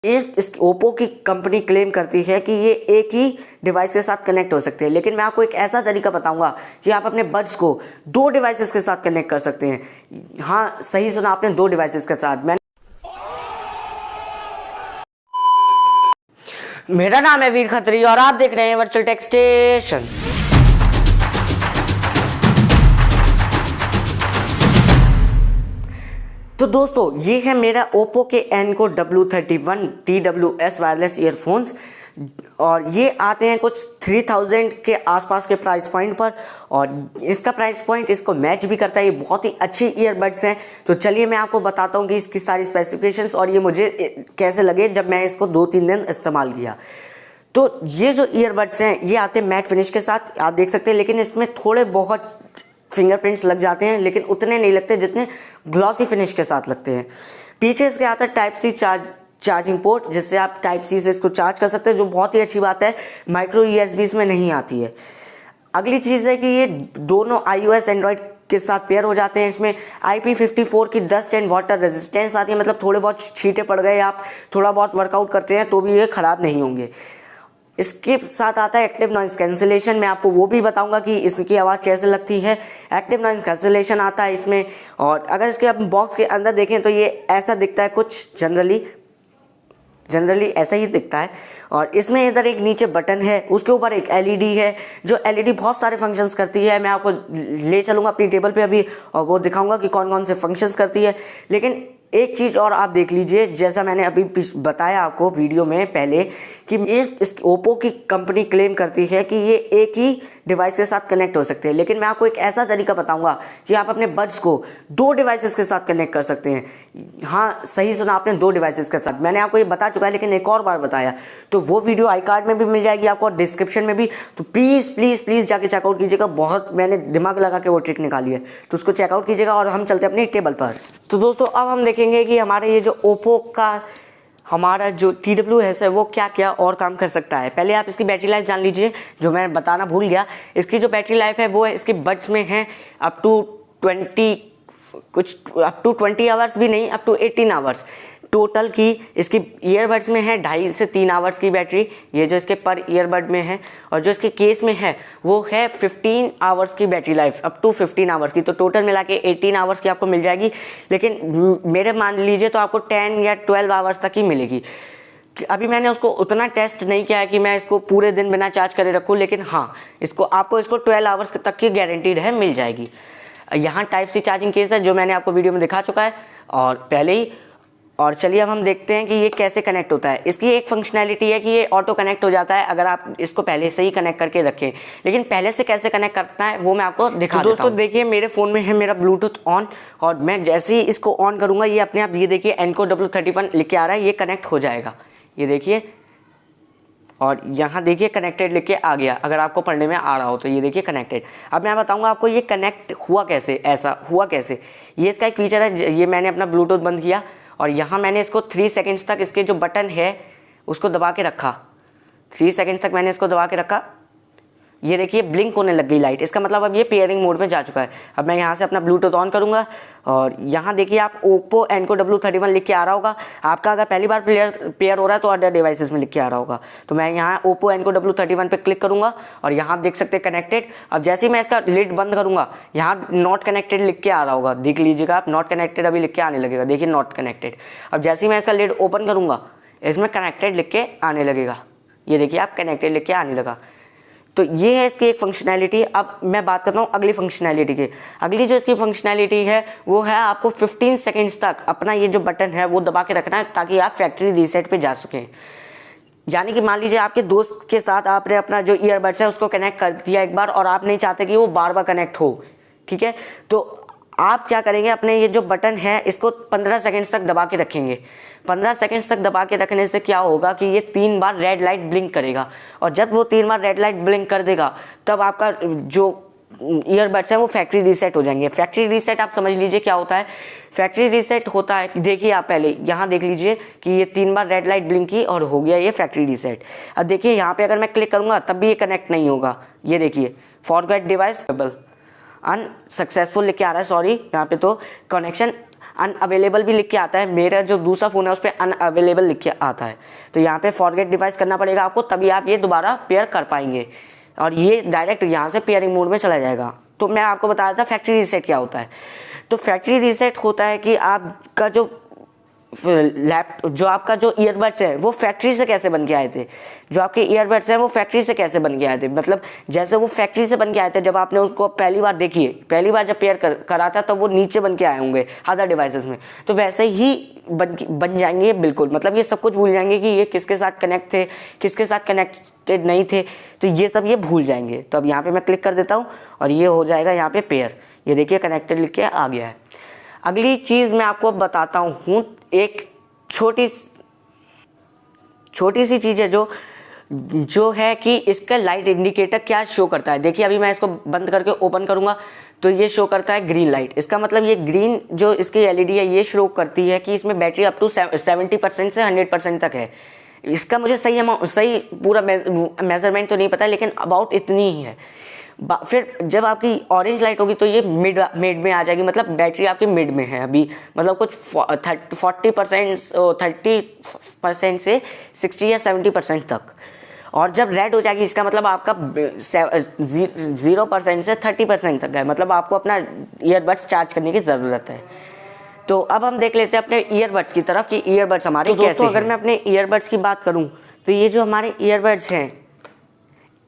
इस ओप्पो की company claim करती है कि ये एक ही डिवाइस के साथ कनेक्ट हो सकते हैं, लेकिन मैं आपको एक ऐसा तरीका बताऊंगा कि आप अपने बड्स को 2 डिवाइसेस के साथ कनेक्ट कर सकते हैं। हाँ, सही सुना आपने, 2 डिवाइसेस के साथ। मेरा नाम है वीर खत्री और आप देख रहे हैं वर्चुअल टेक स्टेशन। तो दोस्तों, ये है मेरा ओप्पो के Enco W31 TWS wireless earphones और ये आते हैं कुछ 3000 के आसपास के प्राइस पॉइंट पर और इसका प्राइस पॉइंट इसको मैच भी करता है। ये बहुत ही अच्छी ईयरबड्स हैं। तो चलिए मैं आपको बताता हूँ कि इसकी सारी स्पेसिफिकेशंस और ये मुझे कैसे लगे जब मैं इसको 2-3 दिन इस्तेमाल किया। तो ये जो ईयरबड्स हैं ये आते हैं मैट फिनिश के साथ, आप देख सकते हैं, लेकिन इसमें थोड़े बहुत फिंगरप्रिंट्स लग जाते हैं, लेकिन उतने नहीं लगते जितने ग्लॉसी फिनिश के साथ लगते हैं। पीछे इसके आता है टाइप सी चार्जिंग पोर्ट, जिससे आप टाइप सी से इसको चार्ज कर सकते हैं, जो बहुत ही अच्छी बात है। माइक्रो USB इसमें नहीं आती है। अगली चीज़ है कि ये दोनों iOS एंड्रॉयड के साथ पेयर हो जाते हैं। इसमें IP54 की डस्ट एंड वाटर रेजिस्टेंस आती है, मतलब थोड़े बहुत छींटे पड़ गए, आप थोड़ा बहुत वर्कआउट करते हैं तो भी ये ख़राब नहीं होंगे। इसके साथ आता है एक्टिव नॉइज कैंसिलेशन। मैं आपको वो भी बताऊंगा कि इसकी आवाज़ कैसे लगती है। एक्टिव नॉइज कैंसिलेशन आता है इसमें। और अगर इसके आप बॉक्स के अंदर देखें तो ये ऐसा दिखता है, कुछ जनरली ऐसा ही दिखता है। और इसमें इधर एक नीचे बटन है, उसके ऊपर एक LED है, जो LED बहुत सारे फंक्शंस करती है। मैं आपको ले चलूँगा अपनी टेबल पे अभी और वो दिखाऊंगा कि कौन कौन से फंक्शंस करती है। लेकिन एक चीज़ और आप देख लीजिए, जैसा मैंने अभी बताया आपको वीडियो में पहले कि इस ओप्पो की कंपनी क्लेम करती है कि ये एक ही डिवाइस के साथ कनेक्ट हो सकते हैं, लेकिन मैं आपको एक ऐसा तरीका बताऊंगा कि आप अपने बड्स को 2 डिवाइसेस के साथ कनेक्ट कर सकते हैं। हाँ, सही सुना आपने, 2 डिवाइसेस के साथ। मैंने आपको ये बता चुका है, लेकिन एक और बार बताया। तो वो वीडियो आई कार्ड में भी मिल जाएगी आपको और डिस्क्रिप्शन में भी। तो प्लीज़ जाके चेकआउट कीजिएगा। बहुत मैंने दिमाग लगा के वो ट्रिक निकाली है, तो उसको चेकआउट कीजिएगा। और हम चलते हैं अपनी टेबल पर। तो दोस्तों, अब हम देखेंगे कि हमारे ये जो ओप्पो का हमारा जो TWS है वो क्या क्या और काम कर सकता है। पहले आप इसकी बैटरी लाइफ जान लीजिए, जो मैं बताना भूल गया। इसकी जो बैटरी लाइफ है वो इसके बड्स में है अप टू 20 आवर्स भी नहीं, अप टू 18 आवर्स टोटल की इसकी ईयरबड्स में है। 2.5 से 3 आवर्स की बैटरी, ये जो इसके पर ईयरबड में है। और जो इसके केस में है वो है 15 आवर्स की battery life, up to 15 hours की। तो टोटल मिला के 18 आवर्स की आपको मिल जाएगी। लेकिन मेरे मान लीजिए तो आपको 10 या 12 आवर्स तक ही मिलेगी। अभी मैंने उसको उतना टेस्ट नहीं किया है कि मैं इसको पूरे दिन बिना चार्ज करे रखूँ, लेकिन हाँ, आपको इसको 12 आवर्स तक की गारंटीड है, मिल जाएगी। यहाँ टाइप सी चार्जिंग केस है, जो मैंने आपको वीडियो में दिखा चुका है और पहले ही। और चलिए अब हम देखते हैं कि ये कैसे कनेक्ट होता है। इसकी एक फंक्शनैलिटी है कि ये ऑटो कनेक्ट हो जाता है अगर आप इसको पहले से ही कनेक्ट करके रखें। लेकिन पहले से कैसे कनेक्ट करता है वो मैं आपको दिखा देता हूं। दोस्तों देखिए, मेरे फ़ोन में है मेरा ब्लूटूथ ऑन और मैं जैसे ही इसको ऑन करूँगा ये अपने आप, ये देखिए एनको W31 लिख के आ रहा है, ये कनेक्ट हो जाएगा। ये देखिए, और यहाँ देखिए कनेक्टेड लिख के आ गया। अगर आपको पढ़ने में आ रहा हो तो ये देखिए कनेक्टेड। अब मैं बताऊंगा आपको ये कनेक्ट हुआ कैसे, ऐसा हुआ कैसे। ये इसका एक फीचर है। ये मैंने अपना ब्लूटूथ बंद किया और यहाँ मैंने इसको 3 सेकंड्स तक इसके जो बटन है उसको दबा के रखा। 3 सेकंड्स तक मैंने इसको दबा के रखा। ये देखिए ब्लिंक होने लग गई लाइट, इसका मतलब अब ये पेयरिंग मोड में जा चुका है। अब मैं यहाँ से अपना ब्लूटूथ ऑन करूँगा और यहाँ देखिए आप ओप्पो एनको W31 लिख के आ रहा होगा। आपका अगर पहली बार पेयर हो रहा है तो अदर डिवाइसेस में लिख के आ रहा होगा। तो मैं यहाँ ओप्पो एनको W31 पे क्लिक करूँगा और यहाँ आप देख सकते हैं कनेक्टेड। अब जैसे ही मैं इसका लिड बंद करूँगा यहाँ नॉट कनेक्टेड लिख के आ रहा होगा, देख लीजिएगा आप, नॉट कनेक्टेड अभी लिख के आने लगेगा। देखिए नॉट कनेक्टेड। अब जैसे ही मैं इसका लिड ओपन करूँगा इसमें कनेक्टेड लिख के आने लगेगा। ये देखिए आप, कनेक्टेड लिख के आने लगा। तो ये है इसकी एक फंक्शनैलिटी। अब मैं बात करता हूँ अगली फंक्शनैलिटी की। अगली जो इसकी फंक्शनैलिटी है वो है आपको 15 सेकंड्स तक अपना ये जो बटन है वो दबा के रखना है ताकि आप फैक्ट्री रीसेट पे जा सकें। यानी कि मान लीजिए आपके दोस्त के साथ आपने अपना जो ईयरबड्स है उसको कनेक्ट कर दिया एक बार और आप नहीं चाहते कि वो बार बार कनेक्ट हो, ठीक है। तो आप क्या करेंगे, अपने ये जो बटन है इसको 15 सेकंड्स तक दबा के रखेंगे। 15 सेकंड्स तक दबा के रखने से क्या होगा कि ये 3 बार रेड लाइट ब्लिंक करेगा और जब वो 3 बार रेड लाइट ब्लिंक कर देगा तब आपका जो ईयरबड्स है वो फैक्ट्री रीसेट हो जाएंगे। फैक्ट्री रीसेट आप समझ लीजिए क्या होता है। फैक्ट्री रीसेट होता है, देखिए आप पहले यहाँ देख लीजिए कि ये 3 बार रेड लाइट ब्लिंक की और हो गया ये फैक्ट्री रीसेट। अब देखिए यहाँ पे अगर मैं क्लिक करूँगा तब भी ये कनेक्ट नहीं होगा। ये देखिए फॉरगेट डिवाइस अनसक्सेसफुल लिख के आ रहा है, सॉरी, यहाँ पे तो कनेक्शन अनअवेलेबल भी लिख के आता है, मेरा जो दूसरा फ़ोन है उस पर अनअवेलेबल लिख के आता है। तो यहाँ पे फॉरगेट डिवाइस करना पड़ेगा आपको, तभी आप ये दोबारा पेयर कर पाएंगे और ये डायरेक्ट यहाँ से पेयरिंग मोड में चला जाएगा। तो मैं आपको बताया था फैक्ट्री रीसेट क्या होता है। तो फैक्ट्री रीसेट होता है कि आपका जो आपका जो ईयरबड्स है वो फैक्ट्री से कैसे बन के आए थे, जो आपके ईयरबड्स हैं वो फैक्ट्री से कैसे बन के आए थे, मतलब जैसे वो फैक्ट्री से बन के आए थे जब आपने उसको पहली बार देखिए, पहली बार जब पेयर करा था तब वो नीचे बन के आए होंगे अदर डिवाइसेस में, तो वैसे ही बन जाएंगे बिल्कुल। मतलब ये सब कुछ भूल जाएंगे कि ये किसके साथ कनेक्ट थे, किसके साथ कनेक्टेड नहीं थे, तो ये सब ये भूल जाएंगे। तो अब यहाँ पर मैं क्लिक कर देता हूँ और ये हो जाएगा यहाँ पर पेयर, ये देखिए कनेक्टेड लिख के आ गया है। अगली चीज़ मैं आपको बताता हूँ, एक छोटी सी चीज़ है जो है कि इसका लाइट इंडिकेटर क्या शो करता है। देखिए अभी मैं इसको बंद करके ओपन करूँगा तो ये शो करता है ग्रीन लाइट। इसका मतलब ये ग्रीन जो इसकी एलईडी है ये शो करती है कि इसमें बैटरी अप टू 70% से 100% तक है। इसका मुझे सही पूरा मेजरमेंट तो नहीं पता, लेकिन अबाउट इतनी ही है। फिर जब आपकी ऑरेंज लाइट होगी तो ये मिड में आ जाएगी, मतलब बैटरी आपकी मिड में है अभी, मतलब कुछ 30% से 60 या 70% तक। और जब रेड हो जाएगी इसका मतलब आपका 0% से 30% तक है, मतलब आपको अपना ईयरबड्स चार्ज करने की ज़रूरत है। तो अब हम देख लेते हैं अपने ईयरबड्स की तरफ कि ईयरबड्स हमारे कैसे हैं। दोस्तों अगर मैं अपने ईयरबड्स की बात करूँ तो ये जो हमारे ईयरबड्स हैं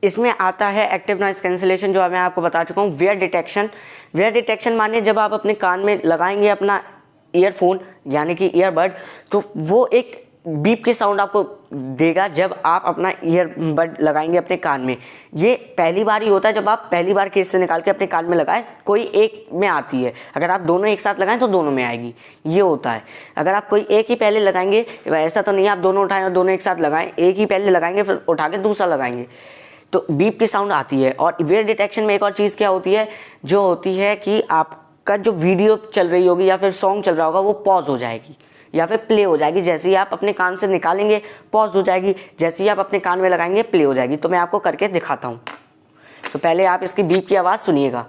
इसमें आता है एक्टिव नॉइस कैंसिलेशन, जो मैं आपको बता चुका हूँ। वेयर डिटेक्शन माने जब आप अपने कान में लगाएंगे अपना ईयरफोन यानी कि ईयरबड, तो वो एक बीप की साउंड आपको देगा जब आप अपना ईयरबड लगाएंगे अपने कान में। ये पहली बार ही होता है, जब आप पहली बार केस से निकाल के अपने कान में लगाएं, कोई एक में आती है। अगर आप दोनों एक साथ लगाएं तो दोनों में आएगी, ये होता है। अगर आप कोई एक ही पहले लगाएंगे, ऐसा तो नहीं आप दोनों उठाएं और दोनों एक साथ लगाएं, एक ही पहले लगाएंगे फिर उठा के दूसरा लगाएंगे तो बीप की साउंड आती है। और वेयर डिटेक्शन में एक और चीज़ क्या होती है, जो होती है कि आपका जो वीडियो चल रही होगी या फिर सॉन्ग चल रहा होगा वो पॉज हो जाएगी या फिर प्ले हो जाएगी। जैसे ही आप अपने कान से निकालेंगे पॉज हो जाएगी, जैसे ही आप अपने कान में लगाएंगे प्ले हो जाएगी। तो मैं आपको करके दिखाता हूँ। तो पहले आप इसकी बीप की आवाज़ सुनिएगा।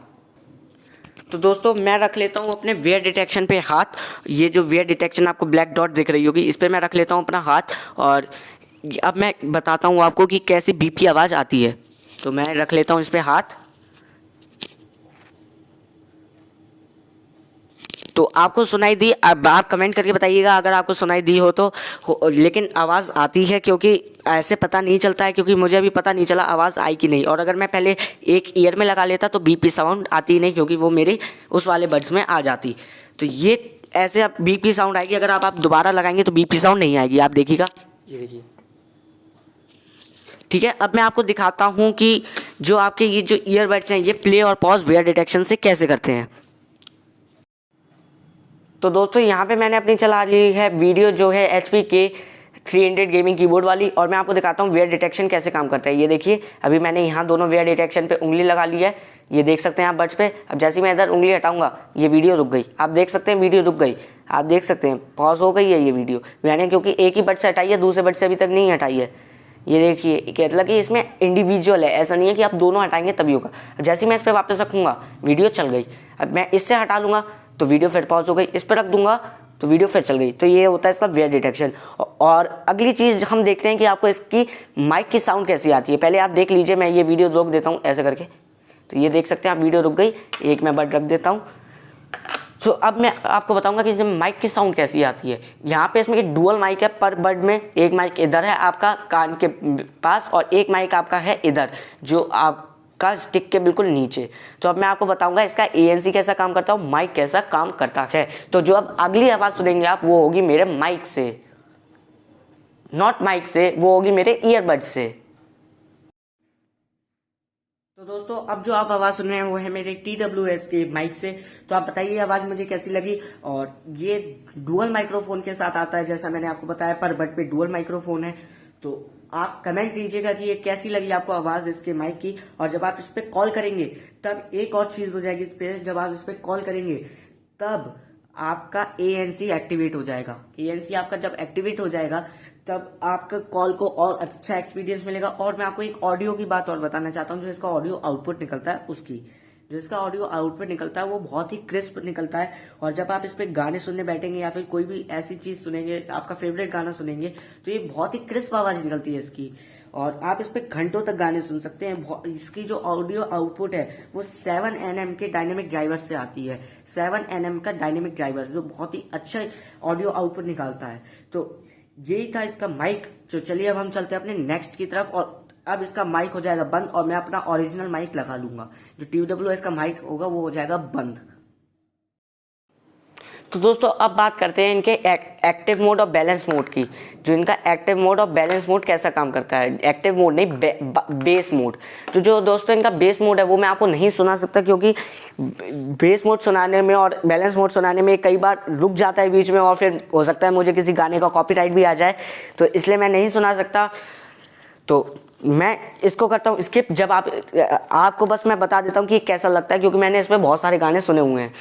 तो दोस्तों मैं रख लेता हूँ अपने वेयर डिटेक्शन पे हाथ। ये जो वेयर डिटेक्शन आपको ब्लैक डॉट दिख रही होगी, इस पर मैं रख लेता हूँ अपना हाथ और अब मैं बताता हूँ आपको कि कैसे बीप की आवाज़ आती है। तो मैं रख लेता हूँ इस पे हाथ। तो आपको सुनाई दी, अब आप कमेंट करके बताइएगा अगर आपको सुनाई दी हो तो लेकिन आवाज़ आती है, क्योंकि ऐसे पता नहीं चलता है, क्योंकि मुझे अभी पता नहीं चला आवाज़ आई कि नहीं। और अगर मैं पहले एक ईयर में लगा लेता तो बीप की साउंड आती ही नहीं, क्योंकि वो मेरे उस वाले बड्स में आ जाती। तो ये ऐसे अब बीप की साउंड आएगी। अगर आप दोबारा लगाएंगे तो बीप की साउंड नहीं आएगी। आप देखिएगा, ये देखिए, ठीक है। अब मैं आपको दिखाता हूँ कि जो आपके ये जो ईयरबड्स हैं ये प्ले और पॉज वेयर डिटेक्शन से कैसे करते हैं। तो दोस्तों यहाँ पे मैंने अपनी चला ली है वीडियो जो है HP के 300 गेमिंग कीबोर्ड वाली, और मैं आपको दिखाता हूँ वेयर डिटेक्शन कैसे काम करता है। ये देखिए अभी मैंने यहाँ दोनों वेयर डिटेक्शन पे उंगली लगा ली है, ये देख सकते हैं आप बड्स पे। अब जैसे मैं इधर उंगली हटाऊंगा ये वीडियो रुक गई, आप देख सकते हैं वीडियो रुक गई, आप देख सकते हैं पॉज हो गई है ये वीडियो। मैंने क्योंकि एक ही बड से हटाई है, दूसरे बड से अभी तक नहीं हटाई है। ये देखिए मतलब कि इसमें इंडिविजुअल है, ऐसा नहीं है कि आप दोनों हटाएंगे तभी होगा। जैसे मैं इस पर वापस रखूँगा वीडियो चल गई। अब मैं इससे हटा लूँगा तो वीडियो फिर पॉज हो गई, इस पर रख दूंगा तो वीडियो फिर चल गई। तो ये होता है इसका वेयर डिटेक्शन। और अगली चीज़ हम देखते हैं कि आपको इसकी माइक की साउंड कैसी आती है। पहले आप देख लीजिए, मैं ये वीडियो रोक देता हूँ ऐसे करके, तो ये देख सकते हैं आप वीडियो रुक गई। एक मैं बड रख देता हूँ। तो अब मैं आपको बताऊंगा कि इसमें माइक की साउंड कैसी आती है। यहाँ पे इसमें एक डुअल माइक है पर बड में, एक माइक इधर है आपका कान के पास और एक माइक आपका है इधर जो आपका स्टिक के बिल्कुल नीचे। तो अब मैं आपको बताऊंगा इसका ANC कैसा काम करता है, माइक कैसा काम करता है। तो जो अब अगली आवाज़ सुनेंगे आप वो होगी मेरे माइक से, नॉट माइक से, वो होगी मेरे ईयरबड से। तो दोस्तों अब जो आप आवाज़ सुन रहे हैं वो है मेरे TWS के माइक से। तो आप बताइए आवाज़ मुझे कैसी लगी। और ये डुअल माइक्रोफोन के साथ आता है, जैसा मैंने आपको बताया पर बट पे डुअल माइक्रोफोन है। तो आप कमेंट कीजिएगा कि ये कैसी लगी आपको आवाज़ इसके माइक की। और जब आप इस पर कॉल करेंगे तब एक और चीज़ हो जाएगी इस पर, जब आप इस पर कॉल करेंगे तब आपका ANC एक्टिवेट हो जाएगा। ANC आपका जब एक्टिवेट हो जाएगा तब आपका कॉल को और अच्छा एक्सपीरियंस मिलेगा। और मैं आपको एक ऑडियो की बात और बताना चाहता हूँ, जो इसका ऑडियो आउटपुट निकलता है उसकी, जो इसका ऑडियो आउटपुट निकलता है वो बहुत ही क्रिस्प निकलता है। और जब आप इस पे गाने सुनने बैठेंगे या फिर कोई भी ऐसी चीज सुनेंगे, आपका फेवरेट गाना सुनेंगे, तो ये बहुत ही क्रिस्प आवाज निकलती है इसकी, और आप इस पे घंटों तक गाने सुन सकते हैं। इसकी जो ऑडियो आउटपुट है वो 7 nm के डायनेमिक ड्राइवर से आती है। 7 nm का डायनेमिक ड्राइवर जो बहुत ही अच्छा ऑडियो आउटपुट निकालता है। तो यही था इसका माइक। तो चलिए अब हम चलते हैं अपने नेक्स्ट की तरफ, और अब इसका माइक हो जाएगा बंद और मैं अपना ओरिजिनल माइक लगा लूंगा। जो TWS का माइक होगा वो हो जाएगा बंद। तो दोस्तों अब बात करते हैं इनके एक्टिव मोड और बैलेंस मोड की। जो इनका एक्टिव मोड और बैलेंस मोड कैसा काम करता है, एक्टिव मोड नहीं, बेस मोड। तो जो दोस्तों इनका बेस मोड है वो मैं आपको नहीं सुना सकता, क्योंकि बेस मोड सुनाने में और बैलेंस मोड सुनाने में कई बार रुक जाता है बीच में, और फिर हो सकता है मुझे किसी गाने का कॉपीराइट भी आ जाए, तो इसलिए मैं नहीं सुना सकता। तो मैं इसको करता हूँ स्किप। जब आपको बस मैं बता देता हूँ कि कैसा लगता है, क्योंकि मैंने इसमें बहुत सारे गाने सुने हुए हैं।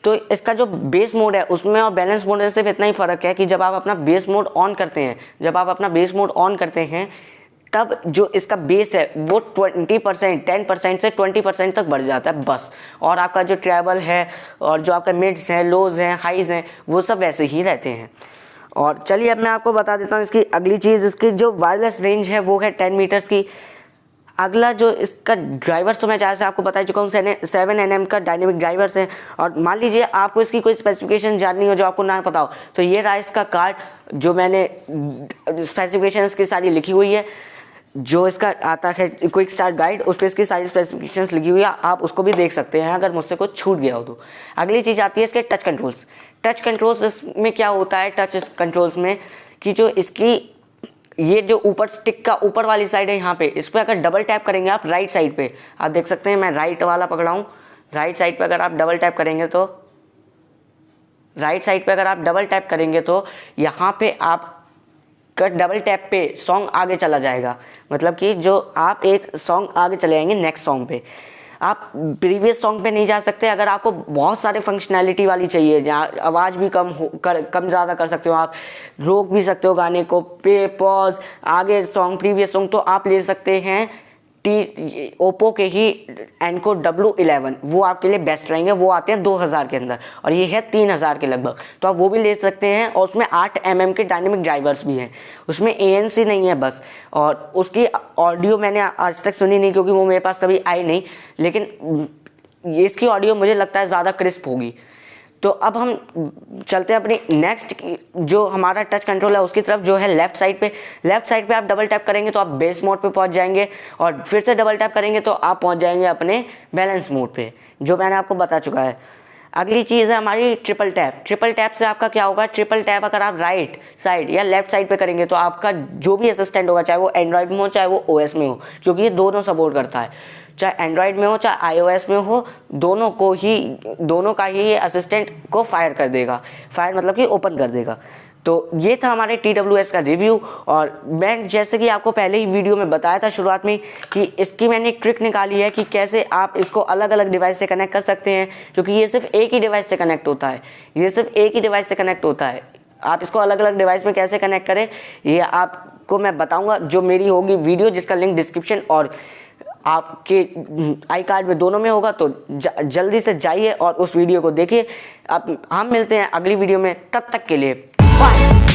तो इसका जो बेस मोड है उसमें और बैलेंस मोड में सिर्फ इतना ही फ़र्क है कि जब आप अपना बेस मोड ऑन करते हैं, तब जो इसका बेस है वो 20%, 10% से 20% तक बढ़ जाता है बस। और आपका जो ट्रेबल है और जो आपका मिड्स हैं, लोज हैं, हाइज हैं, वो सब वैसे ही रहते हैं। और चलिए अब मैं आपको बता देता हूँ इसकी अगली चीज़। इसकी जो वायरलेस रेंज है वो है 10 मीटर्स की। अगला जो इसका ड्राइवर्स, तो मैं जहाँ से आपको बता चुका हूँ, 7 nm का डायनेमिक ड्राइवर्स हैं। और मान लीजिए आपको इसकी कोई स्पेसिफिकेशन जाननी हो जो आपको ना पता हो, तो ये रहा इसका कार्ड, जो मैंने स्पेसिफिकेशन की सारी लिखी हुई है। जो इसका आता है क्विक स्टार्ट गाइड, उस पर इसकी सारी स्पेसिफिकेशंस लिखी हुई है, आप उसको भी देख सकते हैं अगर मुझसे कुछ छूट गया हो तो। अगली चीज़ आती है इसके टच कंट्रोल्स। टच कंट्रोल्स इसमें क्या होता है, टच कंट्रोल्स में कि जो इसकी ये जो ऊपर स्टिक का ऊपर वाली साइड है, यहाँ पे इस पर अगर डबल टैप करेंगे आप राइट साइड पे, आप देख सकते हैं मैं राइट वाला पकड़ा हूँ। राइट साइड पे अगर आप डबल टैप करेंगे तो यहाँ पे आप डबल टैप पे सॉन्ग आगे चला जाएगा। मतलब कि जो आप एक सॉन्ग आगे चले जाएंगे नेक्स्ट सॉन्ग पे, आप प्रीवियस सॉन्ग पे नहीं जा सकते। अगर आपको बहुत सारे फंक्शनैलिटी वाली चाहिए, जहाँ आवाज़ भी कम ज़्यादा कर सकते हो, आप रोक भी सकते हो गाने को, पे पॉज, आगे सॉन्ग, प्रीवियस सॉन्ग, तो आप ले सकते हैं ओप्पो के ही एनको W11। वो आपके लिए बेस्ट रहेंगे। वो आते हैं 2000 के अंदर और ये है 3000 के लगभग, तो आप वो भी ले सकते हैं। और उसमें 8 mm के डायनेमिक ड्राइवर्स भी हैं, उसमें ANC नहीं है बस। और उसकी ऑडियो मैंने आज तक सुनी नहीं, क्योंकि वो मेरे पास कभी आई नहीं, लेकिन इसकी ऑडियो मुझे लगता है ज़्यादा क्रिस्प होगी। तो अब हम चलते हैं अपनी नेक्स्ट जो हमारा टच कंट्रोल है उसकी तरफ, जो है लेफ्ट साइड पे आप डबल टैप करेंगे तो आप बेस मोड पे पहुंच जाएंगे, और फिर से डबल टैप करेंगे तो आप पहुंच जाएंगे अपने बैलेंस मोड पे, जो मैंने आपको बता चुका है। अगली चीज़ है हमारी ट्रिपल टैप से आपका क्या होगा, ट्रिपल टैप अगर आप राइट साइड या लेफ्ट साइड पे करेंगे तो आपका जो भी असिस्टेंट होगा, चाहे वो एंड्रॉयड में हो चाहे वो OS में हो, क्योंकि ये दोनों सपोर्ट करता है, चाहे एंड्रॉयड में हो चाहे iOS में हो, दोनों का ही ये असिस्टेंट को फायर कर देगा। फायर मतलब कि ओपन कर देगा। तो ये था हमारे TWS का रिव्यू। और मैं जैसे कि आपको पहले ही वीडियो में बताया था शुरुआत में कि इसकी मैंने एक ट्रिक निकाली है कि कैसे आप इसको अलग अलग डिवाइस से कनेक्ट कर सकते हैं, क्योंकि ये सिर्फ एक ही डिवाइस से कनेक्ट होता है। आप इसको अलग अलग डिवाइस में कैसे कनेक्ट करें ये आपको मैं बताऊंगा, जो मेरी होगी वीडियो, जिसका लिंक डिस्क्रिप्शन और आपके आई कार्ड में दोनों में होगा। तो जल्दी से जाइए और उस वीडियो को देखिए। अब हम मिलते हैं अगली वीडियो में, तब तक के लिए बाय।